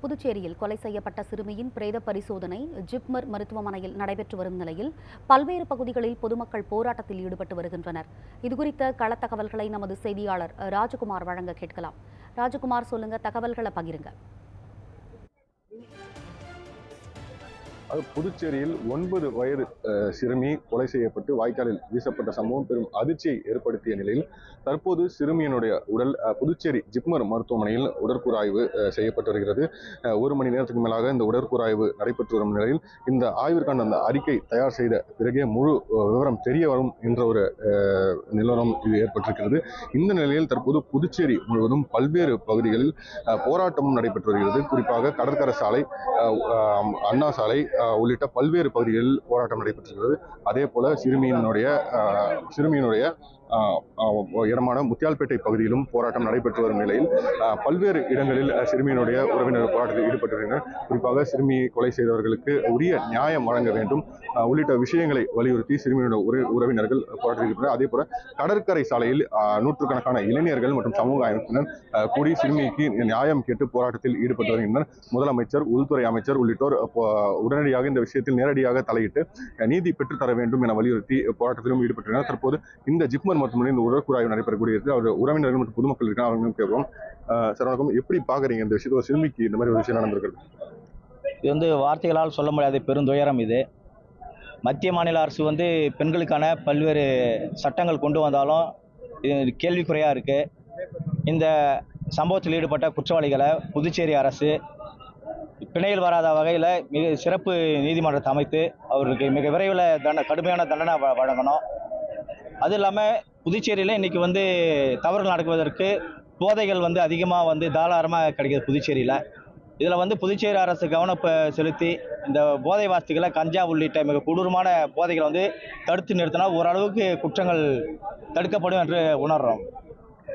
புதுச்சேரியில் கொலை செய்யப்பட்ட சிறுமியின் பிரேத பரிசோதனை ஜிப்மர் மருத்துவமனையில் நடைபெற்று வரும் நிலையில் பல்வேறு பகுதிகளில் பொதுமக்கள் போராட்டத்தில் ஈடுபட்டு வருகின்றனர். இதுகுறித்த கள தகவல்களை நமது செய்தியாளர் ராஜகுமார் வழங்க கேட்கலாம். ராஜகுமார், சொல்லுங்க, தகவல்களை பகிருங்க. புதுச்சேரியில் 9 வயது சிறுமி கொலை செய்யப்பட்டு வாய்க்காலில் வீசப்பட்ட சம்பவம் பெரும் அதிர்ச்சியை ஏற்படுத்திய நிலையில் தற்போது சிறுமியினுடைய உடல் புதுச்சேரி ஜிப்மர் மருத்துவமனையில் உடற்கூறாய்வு செய்யப்பட்டு வருகிறது. 1 மணி நேரத்துக்கு மேலாக இந்த உடற்கூறாய்வு நடைபெற்று வரும் நிலையில் இந்த ஆய்விற்கான அந்த அறிக்கை தயார் செய்த பிறகே முழு விவரம் தெரிய வரும் என்ற ஒரு நிலவரம் இது ஏற்பட்டிருக்கிறது. இந்த நிலையில் தற்போது புதுச்சேரி முழுவதும் பல்வேறு பகுதிகளில் போராட்டமும் நடைபெற்று வருகிறது. குறிப்பாக கடற்கரை சாலை, அண்ணா சாலை உள்ளிட்ட பல்வேறு பகுதிகளில் போராட்டம் நடைபெற்றிருக்கிறது. அதே போல சிறுமியினுடைய இடமான முத்தியால்பேட்டை பகுதியிலும் போராட்டம் நடைபெற்று வரும் நிலையில் பல்வேறு இடங்களில் சிறுமியினுடைய உறவினர் போராட்டத்தில் ஈடுபட்டிருந்தனர். குறிப்பாக சிறுமியை கொலை செய்தவர்களுக்கு உரிய நியாயம் வழங்க வேண்டும் உள்ளிட்ட விஷயங்களை வலியுறுத்தி சிறுமியினுடைய உறவினர்கள் போராட்டத்தில் ஈடுபட்டனர். அதே போல கடற்கரை சாலையில் நூற்றுக்கணக்கான இளைஞர்கள் மற்றும் சமூக அமைப்பினர் கூடி சிறுமிக்கு நியாயம் கேட்டு போராட்டத்தில் ஈடுபட்டு வருகின்றனர். முதலமைச்சர், உள்துறை அமைச்சர் உள்ளிட்டோர் உடனடியாக இந்த விஷயத்தில் நேரடியாக தலையிட்டு நீதி பெற்றுத்தர வேண்டும் என வலியுறுத்தி போராட்டத்திலும் ஈடுபட்டனர். தற்போது இந்த ஜிப்மர் மருத்துவமனையில் இந்த உடற்கூறாய்வு நடைபெறக்கூடிய அவர் உறவினர்கள் மற்றும் பொதுமக்கள் இருக்காங்க. அவங்களும் கேட்போம். சார் வணக்கம், எப்படி பாக்குறீங்க இந்த விஷயத்தை? ஒரு சிறுமிக்கு இந்த மாதிரி ஒரு விஷயம் நடந்திருக்கிறது. இது வார்த்தைகளால் சொல்ல முடியாத பெருந்துயரம். இது மத்திய மாநில அரசு பெண்களுக்கான பல்வேறு சட்டங்கள் கொண்டு வந்தாலும் இது கேள்விக்குறையா இருக்கு. இந்த சம்பவத்தில் ஈடுபட்ட குற்றவாளிகளை புதுச்சேரி அரசு பிணையில் வராத வகையில் மிக சிறப்பு நீதிமன்றத்தை அமைத்து அவருக்கு மிக விரைவில் கடுமையான தண்டனை வழங்கணும். அது இல்லாமல் புதுச்சேரியில் இன்றைக்கி தவறுகள் நடக்குவதற்கு போதைகள் அதிகமாக தாராளமாக கிடைக்கிது புதுச்சேரியில். இதில் புதுச்சேரி அரசு கவனம் செலுத்தி இந்த போதை வாஸ்துகளை, கஞ்சா உள்ளிட்ட மிக கொடூரமான போதைகளை தடுத்து நிறுத்தினா ஓரளவுக்கு குற்றங்கள் தடுக்கப்படும் என்று உணர்கிறோம்.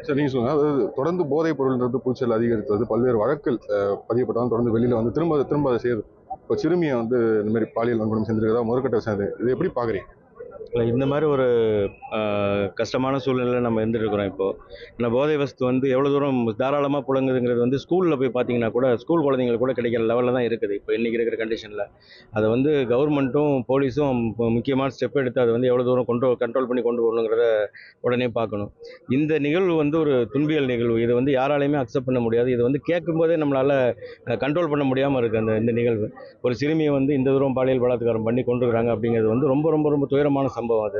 சரி, நீங்கள் சொல்லுங்கள். அதாவது தொடர்ந்து போதைப் பொருள்ன்றது புதுச்சேரியில் அதிகரித்தது, பல்வேறு வழக்குகள் பதியப்பட்டாலும் தொடர்ந்து வெளியில் திரும்ப அதை செய்யுது. இப்போ சிறுமியை இந்த மாதிரி பாலியல் வன்கொடுமை செஞ்சிருக்கிறதா முதற்கட்ட விஷயம். இது எப்படி பார்க்குறீங்க? இல்லை, இந்த மாதிரி ஒரு கஷ்டமான சூழ்நிலையில் நம்ம இருந்துருக்கிறோம். இப்போது இந்த போதை வஸ்து எவ்வளோ தூரம் தாராளமாக புழங்குதுங்கிறது ஸ்கூலில் போய் பார்த்தீங்கன்னா கூட ஸ்கூல் குழந்தைங்களுக்கு கூட கிடைக்கிற லெவலில் தான் இருக்குது இப்போ இன்றைக்கி இருக்கிற கண்டிஷனில். அதை கவர்மெண்ட்டும் போலீஸும் முக்கியமான ஸ்டெப் எடுத்து அதை எவ்வளோ தூரம் கண்ட்ரோல் பண்ணி கொண்டு வரணுங்கிறத உடனே பார்க்கணும். இந்த நிகழ்வு ஒரு துன்பியல் நிகழ்வு. இது யாராலையுமே அக்செப்ட் பண்ண முடியாது. இது கேட்கும்போதே நம்மளால் கண்ட்ரோல் பண்ண முடியாமல் இருக்குது. இந்த நிகழ்வு ஒரு சிறுமியை இந்த தூரம் பாலியல் பலாத்காரம் பண்ணி கொண்டுருக்காங்க அப்படிங்கிறது ரொம்ப ரொம்ப ரொம்ப துயரமான சம்பவம். அது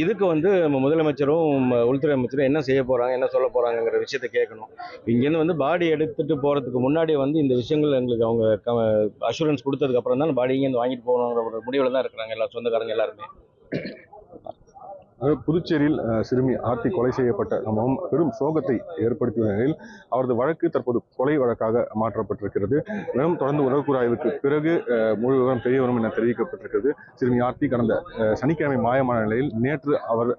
இதுக்கு நம்ம முதலமைச்சரும் உள்துறை அமைச்சரும் என்ன செய்ய போறாங்க, என்ன சொல்ல போறாங்கிற விஷயத்தை கேட்கணும். இங்கேருந்து பாடி எடுத்துட்டு போறதுக்கு முன்னாடி இந்த விஷயங்கள் எங்களுக்கு அவங்க அஷூரன்ஸ் கொடுத்ததுக்கு அப்புறம் தான் பாடி இங்கேருந்து வாங்கிட்டு போகணுங்கிற ஒரு முடிவில் தான் இருக்கிறாங்க எல்லா சொந்தக்காரங்க எல்லாருமே. புதுச்சேரியில் சிறுமி ஆர்த்தி கொலை செய்யப்பட்ட சம்பவம் பெரும் சோகத்தை ஏற்படுத்திய நிலையில் அவரது வழக்கு தற்போது கொலை வழக்காக மாற்றப்பட்டிருக்கிறது. மேலும் தொடர்ந்து உடற்கூறாய்வுக்கு பிறகு முழு விவரம் தெரிய வரும் என தெரிவிக்கப்பட்டிருக்கிறது. சிறுமி ஆர்த்தி கடந்த சனிக்கிழமை மாயமான நிலையில் நேற்று அவர்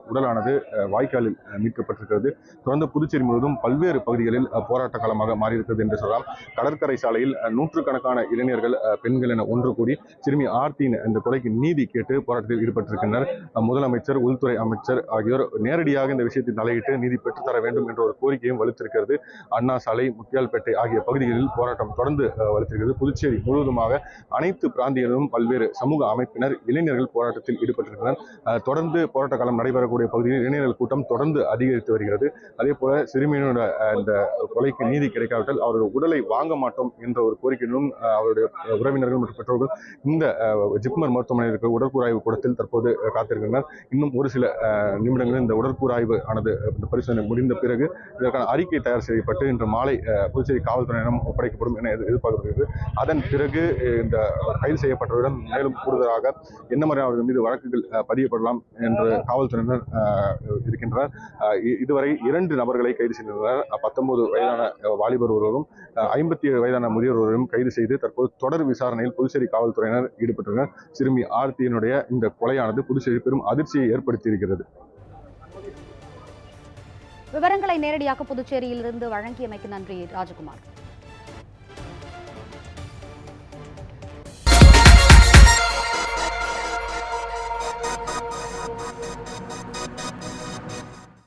உடலானது வாய்க்காலில் மீட்கப்பட்டிருக்கிறது. தொடர்ந்து புதுச்சேரி முழுவதும் பல்வேறு பகுதிகளில் போராட்ட களமாக மாறியிருக்கிறது என்று சொல்லலாம். கடற்கரை சாலையில் நூற்றுக்கணக்கான இளைஞர்கள், பெண்கள் என ஒன்று கூடி சிறுமி ஆர்த்தியின் இந்த கொலைக்கு நீதி கேட்டு போராட்டத்தில் ஈடுபட்டிருக்கின்றனர். முதலமைச்சர், உள்துறை அமைச்சர் ஆகியோர் நேரடியாக இந்த விஷயத்தை தலையிட்டு நீதி பெற்றுத்தர வேண்டும் என்ற ஒரு கோரிக்கையும் வலுத்திருக்கிறது. அண்ணா சாலை, முத்தியால்பேட்டை ஆகிய பகுதிகளில் போராட்டம் தொடர்ந்து வலுத்திருக்கிறது. புதுச்சேரி முழுவதுமாக அனைத்து பிராந்தியங்களிலும் பல்வேறு சமூக அமைப்பினர், இளைஞர்கள் போராட்டத்தில் ஈடுபட்டிருக்கிறார். தொடர்ந்து போராட்ட காலம் நடைபெறக்கூடிய பகுதியில் இளைஞர்கள் கூட்டம் தொடர்ந்து அதிகரித்து வருகிறது. அதே போல சிறுமியினோட இந்த கொலைக்கு நீதி கிடைக்காவிட்டால் அவருடைய உடலை வாங்க மாட்டோம் என்ற ஒரு கோரிக்கையிலும் அவருடைய உறவினர்கள் மற்றும் பெற்றோர்கள் இந்த ஜிப்மர் மருத்துவமனையில் இருக்கிற உடற்கூறாய்வு கூடத்தில் தற்போது காத்திருக்கின்றனர். இன்னும் ஒரு சில நிமிடங்களில் இந்த உடற்கூறாய்வு ஆனது இந்த பரிசோதனை முடிந்த பிறகு இதற்கான அறிக்கை தயார் செய்யப்பட்டு இன்று மாலை புதுச்சேரி காவல்துறையிடம் ஒப்படைக்கப்படும் என எதிர்பார்க்கப்படுகிறது. அதன் பிறகு இந்த கைது செய்யப்பட்டவரிடம் மேலும் கூடுதலாக என்ன மாதிரி அவர்கள் மீது வழக்குகள் பதியப்படலாம் என்று காவல்துறையினர் இருக்கின்றனர். இதுவரை 2 நபர்களை கைது செய்திருந்தனர். 19 வயதான வாலிபர் ஒருவரும் 57 வயதான முதியோர் ஒருவரும் கைது செய்து தற்போது தொடர் விசாரணையில் புதுச்சேரி காவல்துறையினர் ஈடுபட்டுள்ளனர். சிறுமி ஆர்த்தியினுடைய இந்த கொலையானது புதுச்சேரி பெரும் அதிர்ச்சியை ஏற்படுத்தியிருக்கிறது. விவரங்களை நேரடியாக புதுச்சேரியிலிருந்து வழங்கியமைக்கு நன்றி ராஜகுமார்.